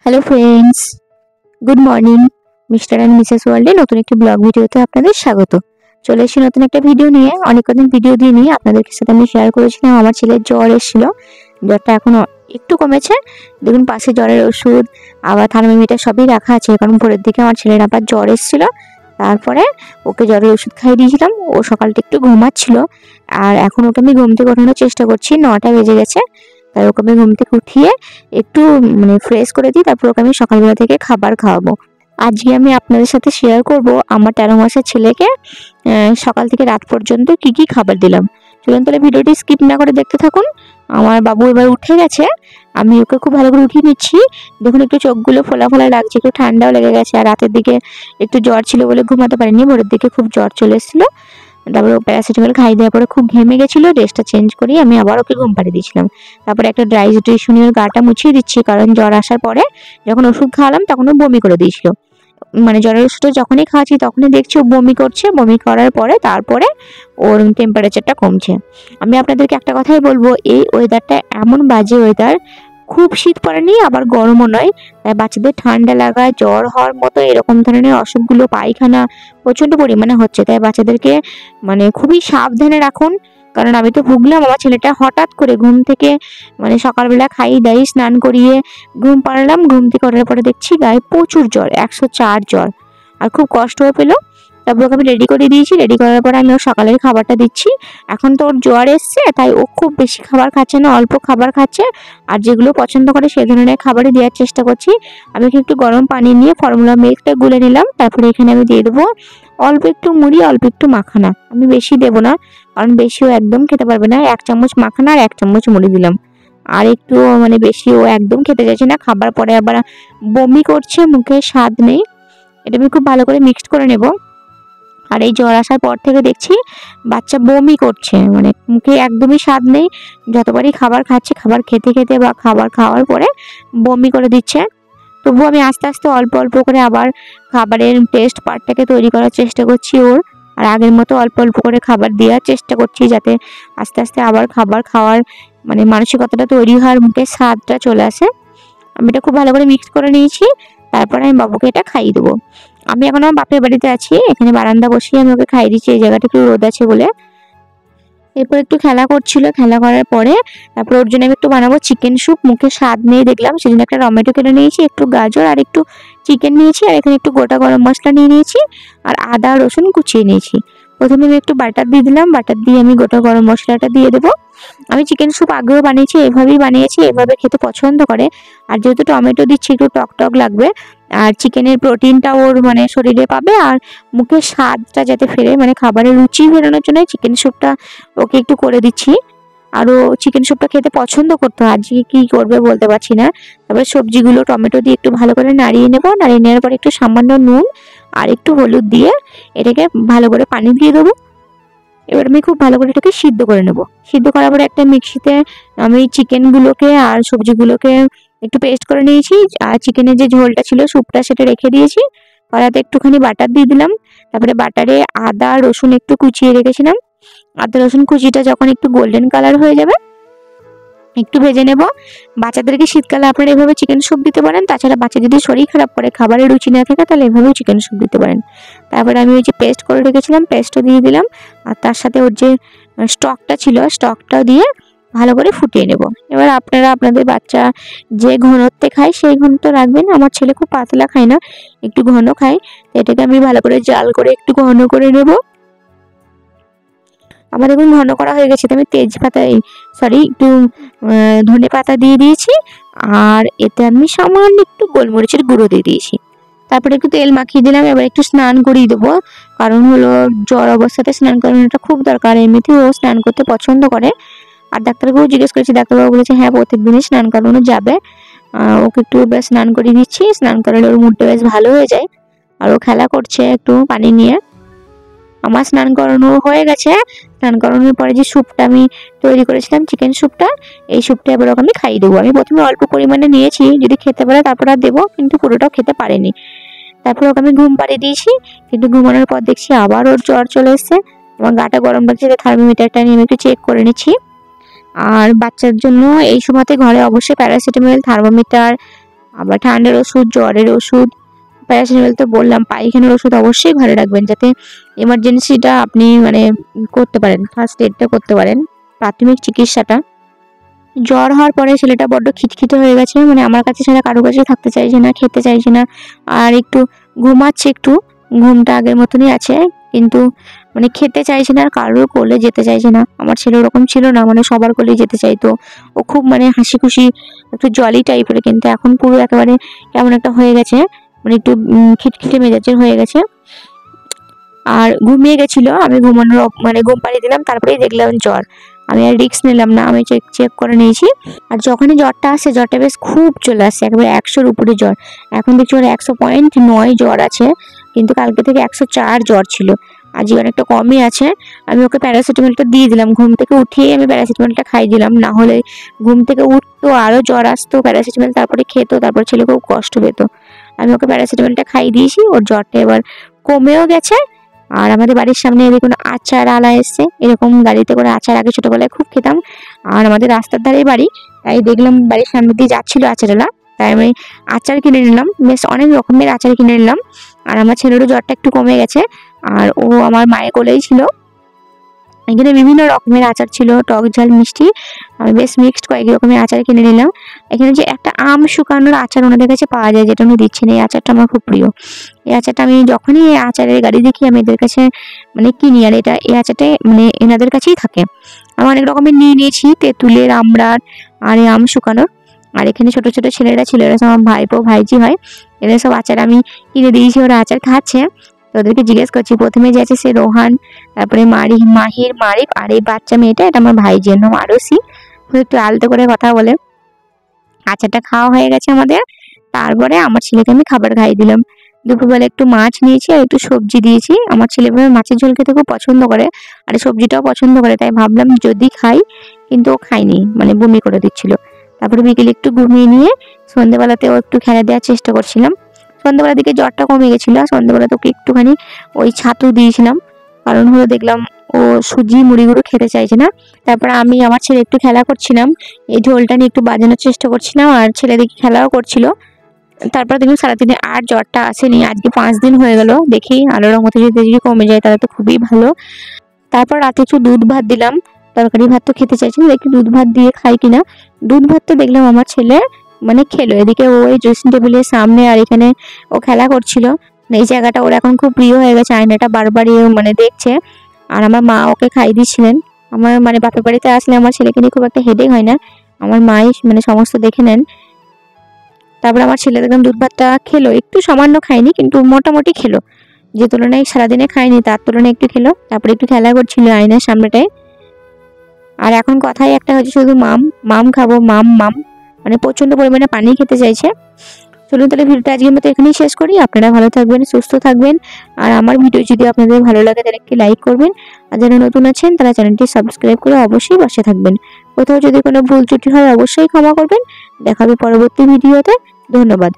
Hello friends, good morning. Mister and Mrs ওয়ার্ল্ডে নতুন একটি ব্লগ ভিডিওতে আপনাদের স্বাগত। চলে এসেছি নতুন একটা ভিডিও নিয়ে। অনেক কদিন ভিডিও দিইনি, আপনাদের সাথে আমি শেয়ার করেছিলাম আমার ছেলের জ্বর এসেছিল। জ্বরটা এখন একটু কমেছে। দেখুন পাশে জ্বরের ওষুধ আবার থার্মোমিটার সবই রাখা আছে, কারণ ভোরের দিকে আমার ছেলের আবার জ্বর এসেছিল। তারপরে ওকে জ্বরের ওষুধ খাইয়ে দিয়েছিলাম। ও সকালটা একটু ঘুমাচ্ছিল, আর এখন ওকে আমি ঘুম থেকে ওঠানোর চেষ্টা করছি। 9টা বেজে গেছে, তাই ওকে আমি ঘুম থেকে উঠিয়ে একটু ফ্রেশ করে দিই, তারপর ওকে আমি সকালবেলা থেকে খাবার খাওয়াবো। আজকে আমি আপনাদের সাথে শেয়ার করব আমার 13 মাসের ছেলেকে সকাল থেকে রাত পর্যন্ত কি কি খাবার দিলাম। চলুন তাহলে ভিডিওটি স্কিপ না করে দেখতে থাকুন। আমার বাবু এবার উঠে গেছে, আমি ওকে খুব ভালো করে উঠিয়ে নিচ্ছি। দেখুন একটু চোখগুলো ফোলা ফোলা লাগছে, একটু ঠান্ডাও লেগে গেছে, আর রাতের দিকে একটু জ্বর ছিল বলে ঘুমাতে পারিনি। ভোরের দিকে খুব জ্বর চলে এসেছিলো। তারপরে প্যারাসিটামল খাই দেওয়ার পরে খুব ঘেমে গেছিলো, ড্রেসটা চেঞ্জ করি আমি আবার ওকে ঘুম পাড়িয়ে দিয়েছিলাম। তারপরে একটা ড্রাই টিস্যু নিয়ে গাটা মুছিয়ে দিচ্ছি, কারণ জ্বর আসার পরে যখন ওষুধ খাওয়ালাম তখন ও বমি করে দিয়েছিল। জ্বরের ওষুধটা যখনই খাওয়াচ্ছি তখনই দেখছি ও বমি করছে। বমি করার পরে তারপরে ওর টেম্পারেচারটা কমছে। আমি আপনাদেরকে একটা কথাই বলবো, এই ওয়েদারটা এমন বাজে ওয়েদার, খুব শীত পড়েনি আবার গরমও নয়, তাই বাচ্চাদের ঠান্ডা লাগা জ্বর হওয়ার মতো এরকম ধরনের অসুখগুলো পায়খানা প্রচণ্ড পরিমাণে হচ্ছে। তাই বাচ্চাদেরকে খুবই সাবধানে রাখুন, কারণ আমি তো ভুগলাম। আমার ছেলেটা হঠাৎ করে ঘুম থেকে সকালবেলা খাইয়ে দাইয়ে স্নান করিয়ে ঘুম পাড়ালাম, ঘুম থেকে ওঠার পরে দেখছি গায়ে প্রচুর জ্বর, 104 জ্বর, আর খুব কষ্টও পেলো। তারপর ওকে আমি রেডি করে দিয়েছি। রেডি করার পরে আমি ওর সকালের খাবারটা দিচ্ছি। এখন তো ওর জ্বর এসছে, তাই ও খুব বেশি খাবার খাচ্ছে না, অল্প খাবার খাচ্ছে, আর যেগুলো পছন্দ করে সে ধরনের খাবারই দেওয়ার চেষ্টা করছি। আমি একটু গরম পানি নিয়ে ফর্মুলা মিল্কটা গুলে নিলাম। তারপরে এখানে আমি দিয়ে দেবো অল্প একটু মুড়ি, অল্প একটু মাখানা। আমি বেশি দেবো না, কারণ বেশিও একদম খেতে পারবে না। 1 চামচ মাখানা আর 1 চামচ মুড়ি দিলাম। আর একটু বেশি ও একদম খেতে চাইছে না। খাবার পরে আবার বমি করছে, মুখে স্বাদ নেই। এটা আমি খুব ভালো করে মিক্সড করে নেব। আর এই জ্বর আসার পর থেকে দেখছি বাচ্চা বমি করছে, মুখে একদমই স্বাদ নেই। যতবারই খাবার খাচ্ছে, খাবার খেতে খেতে বা খাবার খাওয়ার পরে বমি করে দিচ্ছে। তবুও আমি আস্তে আস্তে অল্প অল্প করে আবার খাবারের টেস্ট পার্টটাকে তৈরি করার চেষ্টা করছি ওর। আর আগের মতো অল্প অল্প করে খাবার দেওয়ার চেষ্টা করছি, যাতে আস্তে আস্তে আবার খাবার খাওয়ার মানসিকতাটা তৈরি হওয়ার, মুখে স্বাদটা চলে আসে। আমি এটা খুব ভালো করে মিক্স করে নিয়েছি। তারপরে আমি বাবুকে এটা খাইয়ে দেবো। আমি এখন আমার বাপের বাড়িতে আছি, এখানে বারান্দা বসিয়ে আমি ওকে খাইয়ে দিচ্ছি, এই জায়গাটা একটু রোদ আছে বলে। এরপর একটু খেলা করছিল, খেলা করার পরে তারপর ওর জন্য আমি একটু বানাবো চিকেন স্যুপ। মুখে স্বাদ নেই দেখলাম, সেজন্য একটা টমেটো কেটে নিয়েছি, একটু গাজর আর একটু চিকেন নিয়েছি, আর এখানে একটু গোটা গরম মশলা নিয়ে নিয়েছি, আর আদা রসুন কুচিয়ে নিয়েছি। প্রথমে আমি একটু বাটার দিয়ে দিলাম, বাটার দিয়ে আমি গোটা গরম মশলাটা দিয়ে দেবো। আমি চিকেন স্যুপ আগেও বানিয়েছি, এভাবেই বানিয়েছি, এভাবে খেতে পছন্দ করে। আর যেহেতু টমেটো দিচ্ছি একটু টক টক লাগবে, আর চিকেনের প্রোটিনটা ওর শরীরে পাবে, আর মুখের স্বাদটা যাতে ফেরে, খাবারের রুচি ফেরানোর জন্য চিকেন স্যুপটা ওকে একটু করে দিচ্ছি। আরও চিকেন স্যুপটা খেতে পছন্দ করতো, আজকে কি করবে বলতে পারছি না। তারপরে সবজিগুলো টমেটো দিয়ে একটু ভালো করে নাড়িয়ে নেবো। নাড়িয়ে নেওয়ার পরে একটু সামান্য নুন আর একটু হলুদ দিয়ে এটাকে ভালো করে পানি দিয়ে দেবো। এবার আমি খুব ভালো করে এটাকে সিদ্ধ করে নেব। সিদ্ধ করার পরে একটা মিক্সিতে আমি চিকেনগুলোকে আর সবজিগুলোকে একটু পেস্ট করে নিয়েছি, আর চিকেনের যে ঝোলটা ছিল স্যুপটা সেটা রেখে দিয়েছি। কড়াতে একটুখানি বাটার দিয়ে দিলাম। তারপরে বাটারে আদা রসুন একটু কুচিয়ে রেখেছিলাম। আদা রসুন কুচিটা যখন একটু গোল্ডেন কালার হয়ে যাবে একটু ভেজে নেব। বাচ্চাদেরকে শীতকালে আপনারা এভাবে চিকেন স্যুপ দিতে পারেন। তাছাড়া বাচ্চা যদি শরীর খারাপ করে, খাবারের রুচি না থাকে, তাহলে এভাবেও চিকেন স্যুপ দিতে পারেন। তারপরে আমি ওই যে পেস্ট করে রেখেছিলাম পেস্টটা দিয়ে দিলাম, আর তার সাথে ওর যে স্টকটা ছিল স্টকটা দিয়ে ভালো করে ফুটিয়ে নেব। এবার আপনারা আপনাদের বাচ্চা যে ঘনত্বে খায় সেই ঘনত্ব রাখবেন। আমার ছেলে খুব পাতলা খায় না, একটু ঘন খায়, এটাকে আমি ভালো করে জাল করে একটু ঘন করে নেব। আমার দেখুন ঘন করা হয়ে গেছে। আমি একটু ধনে পাতা দিয়ে দিয়েছি, আর এতে আমি সামান্য একটু গোলমরিচের গুঁড়ো দিয়ে দিয়েছি। তারপরে একটু তেল মাখিয়ে দিলাম। এবার একটু স্নান করিয়ে দেবো, কারণ হলো জ্বর অবস্থাতে স্নান করানোটা খুব দরকার। এমনিতেও ও স্নান করতে পছন্দ করে। আর ডাক্তারবাবু জিজ্ঞেস করেছি, ডাক্তারবাবু বলেছে হ্যাঁ প্রত্যেকদিনই স্নান করানো যাবে। ওকে একটু বেশ স্নান করিয়ে দিচ্ছি, স্নান করালে ওর মুডটা বেশ ভালো হয়ে যায়। আর ও খেলা করছে একটু পানি নিয়ে। আমার স্নান করানো হয়ে গেছে। স্নান করানোর পরে যে স্যুপটা আমি তৈরি করেছিলাম চিকেন স্যুপটা, এই স্যুপটা এবার ওকে আমি খাইয়ে দেবো। আমি প্রথমে অল্প পরিমাণে নিয়েছি, যদি খেতে পারে তারপর আর দেবো, কিন্তু পুরোটাও খেতে পারেনি। তারপর ওকে আমি ঘুম পাড়িয়ে দিয়েছি, কিন্তু ঘুমানোর পর দেখছি আবার ওর জ্বর চলে এসছে। আমার গাটা গরম লাগছে, থার্মোমিটারটা নিয়ে আমি একটু চেক করে নিচ্ছি। আর বাচ্চার জন্য এই সময়তে ঘরে অবশ্যই প্যারাসিটামল, থার্মোমিটার আবার ঠান্ডার ওষুধ, জ্বরের ওষুধ, প্যারাসিটামল তো বললাম, পায়খানার ওষুধ অবশ্যই ঘরে রাখবেন, যাতে এমার্জেন্সিটা আপনি মানে করতে পারেন, ফার্স্ট এডটা করতে পারেন, প্রাথমিক চিকিৎসাটা। জ্বর হওয়ার পরে ছেলেটা বড্ড খিটখিটে হয়ে গেছে, মানে আমার কাছে ছাড়া কারো কাছে থাকতে চাইছে না, খেতে চাইছে না, আর একটু ঘুমাচ্ছে, একটু ঘুমটা আগের মতনই আছে, কিন্তু মানে খেতে চাইছে না আর কারোর কোলে যেতে চাইছে না। আমার ছেলে ওরকম ছিল না, মানে সবার কোলে যেতে চাইতো, ও খুব মানে হাসি খুশি একটু জলি টাইপের, কিন্তু এখন পুরো একেবারে কেমন একটা হয়ে গেছে, মানে একটু খিটখিটে মেজাজের হয়ে গেছে। আর ঘুমিয়ে গেছিল, আমি ঘুমানোর মানে ঘুম পাড়িয়ে দিলাম, তারপরেই দেখলাম জ্বর। আমি আর রিস্ক নিলাম না, আমি চেক করে নিয়েছি। আর যখনই জ্বরটা আসে, জ্বরটা বেশ খুব চলে আসে, একেবারে 100-র উপরে জ্বর। এখন দেখছি ওর 100.9 জ্বর আছে, কিন্তু কালকে থেকে 104 জ্বর ছিল, আজকে অনেকটা কমই আছে। আমি ওকে প্যারাসিটামলটা দিয়ে দিলাম, ঘুম থেকে উঠিয়ে আমি প্যারাসিটামলটা খাই দিলাম, না হলে ঘুম থেকে উঠতো আরও জ্বর আসতো, প্যারাসিটামল তারপরে খেতো, তারপর ছেলে খুব কষ্ট পেত। আমি ওকে প্যারাসিটামলটা খাই দিয়েছি, ওর জ্বরটা এবার কমেও গেছে। আর আমাদের বাড়ির সামনে দেখুন আচার আলা এসছে, এরকম গাড়িতে করে আচার আগে ছোটবেলায় খুব খেতাম, আর আমাদের রাস্তার ধারেই বাড়ি, তাই দেখলাম বাড়ির সামনে দিয়ে যাচ্ছিল আচারওয়ালা, তাই আমি আচার কিনে নিলাম, বেশ অনেক রকমের আচার কিনে নিলাম। আর আমার ছেলেরও জ্বরটা একটু কমে গেছে, আর ও আমার মায়ের কোলেই ছিল। এখানে বিভিন্ন রকমের আচার ছিল, টক ঝাল মিষ্টি, আমি বেশ মিক্সড কয়েক রকমের আচার কিনে নিলাম। এখানে যে একটা আম শুকানোর আচার ওনাদের কাছে পাওয়া যায়, যেটা উনি দিচ্ছেন, এই আচারটা আমার খুব প্রিয়। এই আচারটা আমি যখনই এই আচারের গাড়ি দেখি আমি এদের কাছে মানে কিনি, আর এই আচারটা মানে এনাদের কাছেই থাকে। আমি অনেক রকমের নিয়ে নিয়েছি, তেঁতুলের, আমড়ার, আর এই আম শুকানোর। আর এখানে ছোট ছোট ছেলেরা ছিল, এরা সব আমার ভাইপো ভাইজি হয়, এদের সব আচার আমি কিনে দিয়েছি, ওরা আচার খাচ্ছে। তো ওদেরকে জিজ্ঞেস করছি, প্রথমে যে আছে সে রোহান, তারপরে মাহির, মারিফ, আর এই বাচ্চা মেয়েটা, এটা আমার ভাইজির নাম আরসি, একটু আলতো করে কথা বলে। আচারটা খাওয়া হয়ে গেছে আমাদের, তারপরে আমার ছেলেকে আমি খাবার খাইয়ে দিলাম। দুপুরবেলা একটু মাছ নিয়েছি আর একটু সবজি দিয়েছি, আমার ছেলে মাছের ঝোল খেতে খুব পছন্দ করে, আর সবজিটাও পছন্দ করে, তাই ভাবলাম যদি খাই, কিন্তু ও খায়নি, মানে বমি করে দিচ্ছিল। তারপরে বিকেলে একটু ঘুমিয়ে নিয়ে সন্ধ্যেবেলাতেও একটু খেলা দেওয়ার চেষ্টা করছিলাম। সন্ধ্যেবেলার দিকে জ্বরটা কমে গেছিল, সন্ধ্যেবেলা তোকে একটুখানি ওই ছাতু দিয়েছিলাম, কারণ হলো দেখলাম ও সুজি মুড়িগুলো খেতে চাইছে না। তারপরে আমি আমার ছেলে একটু খেলা করছিলাম, এই ঢোলটা নিয়ে একটু বাজানোর চেষ্টা করছিলাম, আর ছেলে দেখি খেলাও করছিল। তারপর দেখুন সারাদিনে আর জ্বরটা আসেনি, আজকে 5 দিন হয়ে গেল, দেখি আলোর মতো যদি কমে যায় তাহলে তো খুবই ভালো। তারপর রাতে একটু দুধ ভাত দিলাম, তরকারি ভাত তো খেতে চাইছি না, দেখি দুধ ভাত দিয়ে খাই কিনা। দুধ ভাত তো দেখলাম আমার ছেলে মানে খেলো, এদিকে ওই ড্রেসিং টেবিলের সামনে, আর এখানে ও খেলা করছিল, এই জায়গাটা ওর এখন খুব প্রিয় হয়ে গেছে, আয়নাটা বারবারই মানে দেখছে। আর আমার মা ওকে খাই দিচ্ছিলেন। আমার মানে বাপের বাড়িতে আসলে আমার ছেলেকে নিয়ে খুব একটা হেডেক হয় না, আমার মাই মানে সমস্ত দেখে নেন। তারপর আমার ছেলে দেখলাম দুধ ভাতটা খেলো, একটু সামান্য খায়নি, কিন্তু মোটামুটি খেলো, যে তুলনায় সারাদিনে খায়নি তার তুলনায় একটু খেলো। তারপরে একটু খেলা করছিল আয়নার সামনেটায়। আর এখন কথাই একটা হচ্ছে শুধু মাম মাম খাবো, মাম মাম, মানে প্রচন্ড পরিমাণে পানি খেতে চাইছে। চলুন তাহলে ভিডিওটা আজকের মতো এখানেই শেষ করি। আপনারা ভালো থাকবেন, সুস্থ থাকবেন, আর আমার ভিডিও যদি আপনাদের ভালো লাগে তাহলে একটি লাইক করবেন, আর যারা নতুন আছেন তারা চ্যানেলটি সাবস্ক্রাইব করে অবশ্যই পাশে থাকবেন। কোথাও যদি কোনো ভুল ত্রুটি হয় অবশ্যই ক্ষমা করবেন। দেখা হবে পরবর্তী ভিডিওতে। ধন্যবাদ।